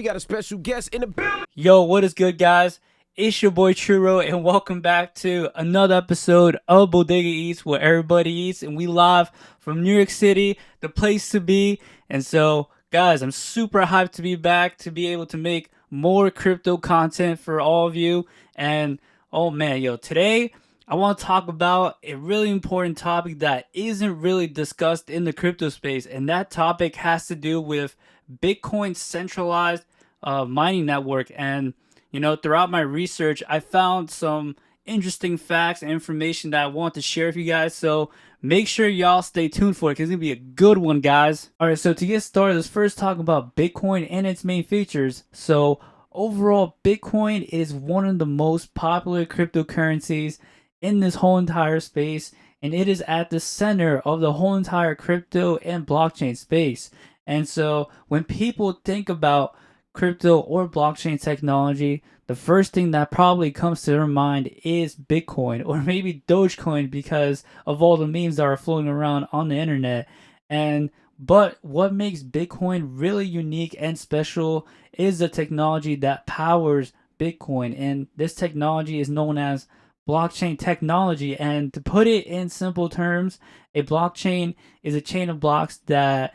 We got a special guest in the building. Yo, what is good, guys? It's your boy Churro, and welcome back to another episode of Bodega Eats, where everybody eats, and we live from New York City, the place to be. And so, guys, I'm super hyped to be back to be able to make more crypto content for all of you. And oh man, yo, today I want to talk about a really important topic that isn't really discussed in the crypto space, and that topic has to do with Bitcoin's centralized mining network. And throughout my research, I found some interesting facts and information that I want to share with you guys. So make sure y'all stay tuned for it because it's gonna be a good one, guys. All right, so to get started, let's first talk about Bitcoin and its main features. So overall, Bitcoin is one of the most popular cryptocurrencies in this whole entire space, and it is at the center of the whole entire crypto and blockchain space. And so when people think about crypto or blockchain technology, the first thing that probably comes to their mind is Bitcoin or maybe Dogecoin because of all the memes that are floating around on the internet. And but what makes Bitcoin really unique and special is the technology that powers Bitcoin. And this technology is known as blockchain technology. And to put it in simple terms, a blockchain is a chain of blocks that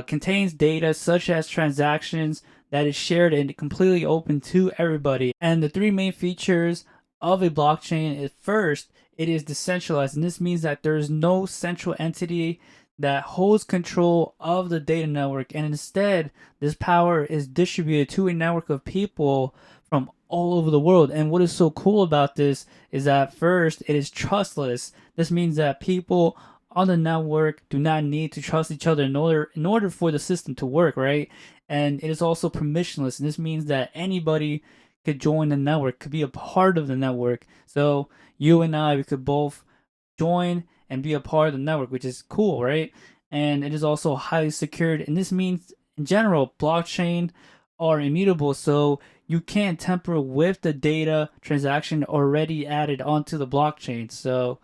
contains data such as transactions that is shared and completely open to everybody. And the three main features of a blockchain is first, it is decentralized. And this means that there is no central entity that holds control of the data network. And instead, this power is distributed to a network of people from all over the world. And what is so cool about this is that first, it is trustless. This means that people on the network do not need to trust each other in order for the system to work, right? And it is also permissionless, and this means that anybody could join the network, could be a part of the network. So you and I, we could both join and be a part of the network, which is cool, right? And it is also highly secured, and this means in general, blockchain are immutable, so you can't tamper with the data transaction already added onto the blockchain. So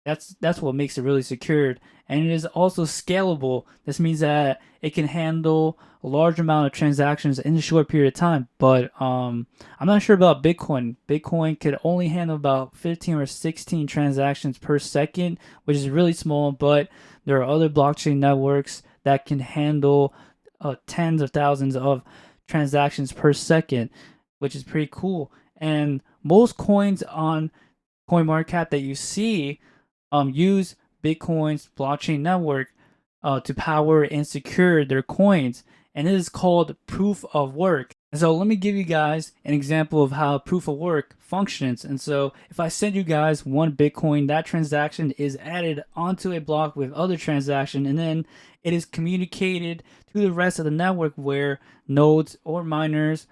that's what makes it really secured, and it is also scalable. This means that it can handle a large amount of transactions in a short period of time. But I'm not sure about Bitcoin. Bitcoin could only handle about 15 or 16 transactions per second, which is really small. But there are other blockchain networks that can handle tens of thousands of transactions per second, which is pretty cool. And most coins on CoinMarketCap that you see use Bitcoin's blockchain network to power and secure their coins, and it is called proof of work. And so let me give you guys an example of how proof of work functions. And so if I send you guys one Bitcoin, that transaction is added onto a block with other transaction, and then it is communicated to the rest of the network where nodes or miners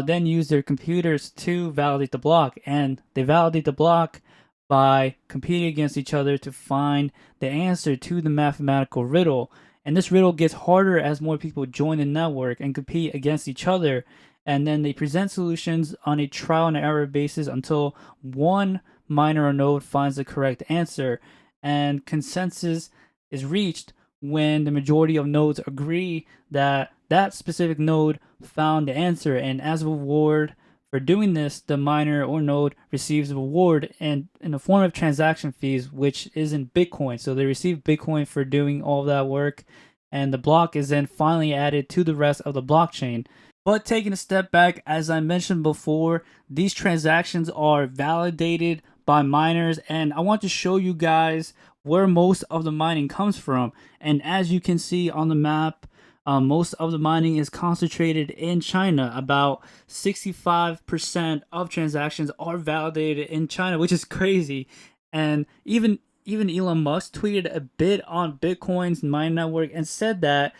then use their computers to validate the block, and they validate the block by competing against each other to find the answer to the mathematical riddle. And this riddle gets harder as more people join the network and compete against each other. And then they present solutions on a trial and error basis until one miner or node finds the correct answer. And consensus is reached when the majority of nodes agree that that specific node found the answer. And as a reward for doing this, the miner or node receives a reward in the form of transaction fees, which is in Bitcoin. So they receive Bitcoin for doing all that work, and the block is then finally added to the rest of the blockchain. But taking a step back, as I mentioned before, these transactions are validated by miners, and I want to show you guys where most of the mining comes from. And as you can see on the map, most of the mining is concentrated in China. About 65% of transactions are validated in China, which is crazy. And even Elon Musk tweeted a bit on Bitcoin's mining network and said that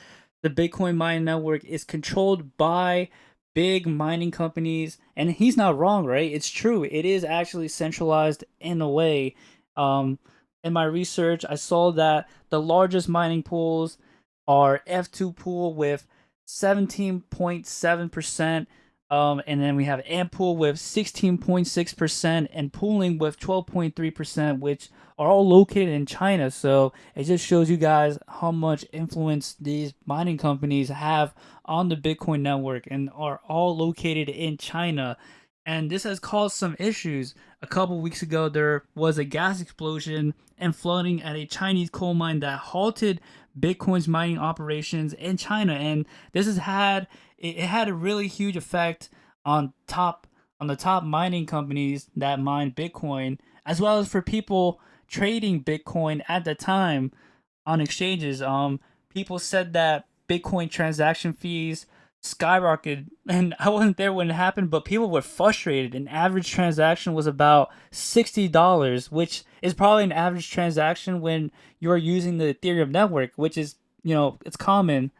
the Bitcoin mining network is controlled by big mining companies. And he's not wrong, right? It's true. It is actually centralized in a way. In my research, I saw that the largest mining pools are F2 pool with 17.7%, And then we have Ampool with 16.6% and Pooling with 12.3%, which are all located in China. So it just shows you guys how much influence these mining companies have on the Bitcoin network and are all located in China. And this has caused some issues. A couple weeks ago, there was a gas explosion and flooding at a Chinese coal mine that halted Bitcoin's mining operations in China. And this has had it had a really huge effect on the top mining companies that mine Bitcoin, as well as for people trading Bitcoin at the time on exchanges. People said that Bitcoin transaction fees skyrocketed, and I wasn't there when it happened, but people were frustrated. An average transaction was about $60, which is probably an average transaction when you're using the Ethereum network, which is it's common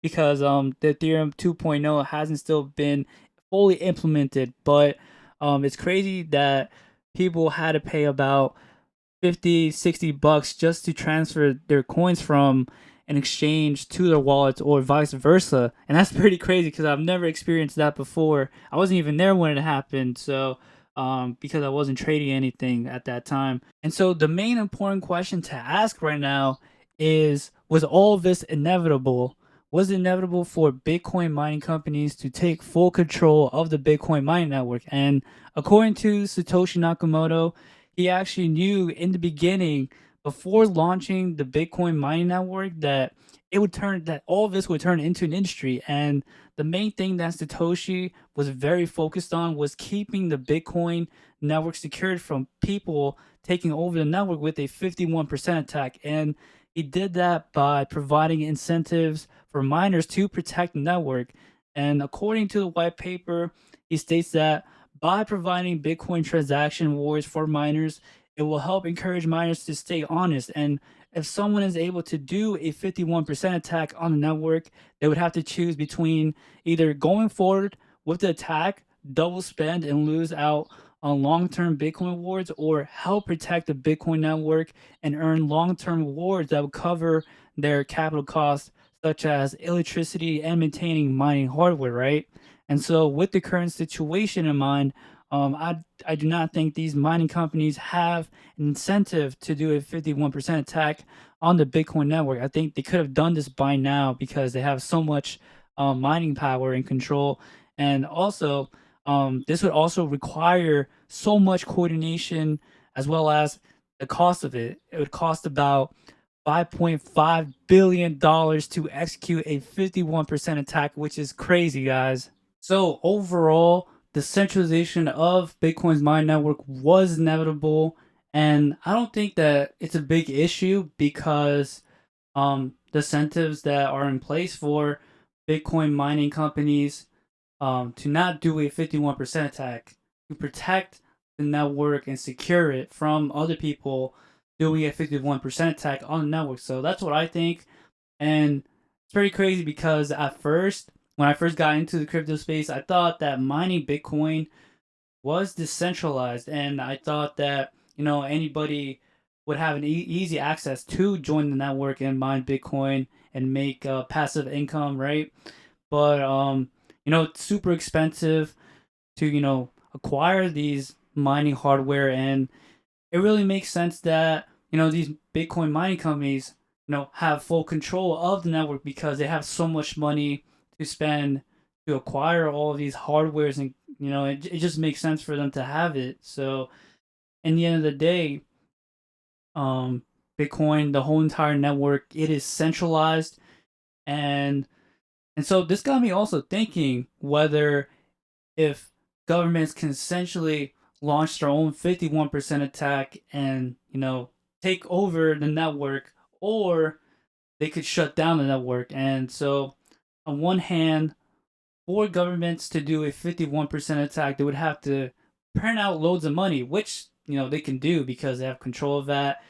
because the Ethereum 2.0 hasn't still been fully implemented, but it's crazy that people had to pay about 50, $60 just to transfer their coins from an exchange to their wallets or vice versa. And that's pretty crazy because I've never experienced that before. I wasn't even there when it happened. So, because I wasn't trading anything at that time. And so the main important question to ask right now is, was all of this inevitable? Was it inevitable for Bitcoin mining companies to take full control of the Bitcoin mining network? And according to Satoshi Nakamoto, he actually knew in the beginning, before launching the Bitcoin mining network, that all of this would turn into an industry. And the main thing that Satoshi was very focused on was keeping the Bitcoin network secured from people taking over the network with a 51% attack. And he did that by providing incentives for miners to protect the network. And according to the white paper, he states that by providing Bitcoin transaction rewards for miners, it will help encourage miners to stay honest. And if someone is able to do a 51% attack on the network, they would have to choose between either going forward with the attack, double spend, and lose out on long term Bitcoin rewards, or help protect the Bitcoin network and earn long term rewards that will cover their capital costs, such as electricity and maintaining mining hardware, right? And so, with the current situation in mind, I do not think these mining companies have an incentive to do a 51% attack on the Bitcoin network. I think they could have done this by now because they have so much mining power and control. And also, this would also require so much coordination as well as the cost of it. It would cost about $5.5 billion to execute a 51% attack, which is crazy, guys. So overall, the centralization of Bitcoin's mine network was inevitable, and I don't think that it's a big issue because the incentives that are in place for Bitcoin mining companies to not do a 51% attack, to protect the network and secure it from other people doing a 51% attack on the network. So that's what I think. And it's pretty crazy because at first, when I first got into the crypto space, I thought that mining Bitcoin was decentralized, and I thought that anybody would have an easy access to join the network and mine Bitcoin and make passive income, right? But it's super expensive to acquire these mining hardware, and it really makes sense that these Bitcoin mining companies have full control of the network because they have so much money to spend to acquire all of these hardwares, and it just makes sense for them to have it. So in the end of the day, Bitcoin, the whole entire network, it is centralized, and so this got me also thinking whether if governments can essentially launch their own 51% attack and take over the network, or they could shut down the network. And so on one hand, for governments to do a 51% attack, they would have to print out loads of money, which they can do because they have control of that.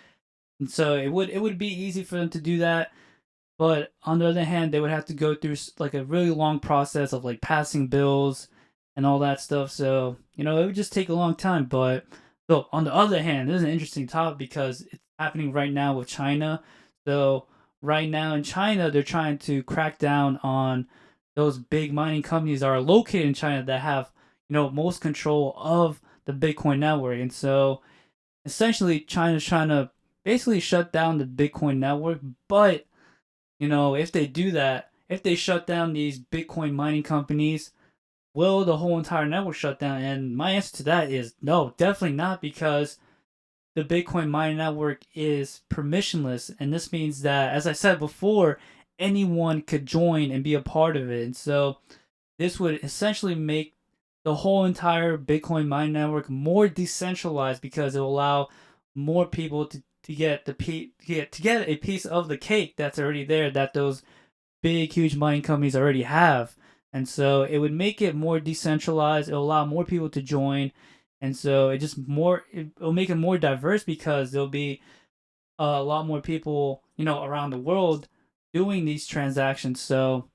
And so it would be easy for them to do that. But on the other hand, they would have to go through like a really long process of like passing bills and all that stuff. So it would just take a long time. But so on the other hand, this is an interesting topic because it's happening right now with China. So right now in China, they're trying to crack down on those big mining companies are located in China that have, most control of the Bitcoin network. And so essentially China's trying to basically shut down the Bitcoin network. But, if they do that, if they shut down these Bitcoin mining companies, will the whole entire network shut down? And my answer to that is no, definitely not, because the Bitcoin mining network is permissionless. And this means that, as I said before, anyone could join and be a part of it. And so this would essentially make the whole entire Bitcoin mining network more decentralized, because it will allow more people to get to get a piece of the cake that's already there, that those big huge mining companies already have. And so it would make it more decentralized. It'll allow more people to join. And so it'll make it more diverse, because there'll be a lot more people, around the world doing these transactions. So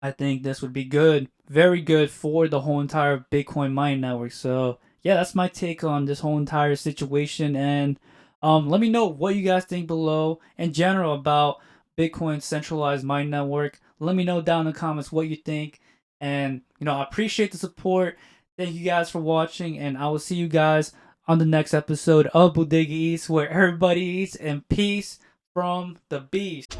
I think this would be good, very good for the whole entire Bitcoin mining network. So yeah, that's my take on this whole entire situation. And let me know what you guys think below in general about Bitcoin's centralized mining network. Let me know down in the comments what you think. And I appreciate the support. Thank you guys for watching, and I will see you guys on the next episode of Bodega Eats, where everybody eats, and peace from the beast.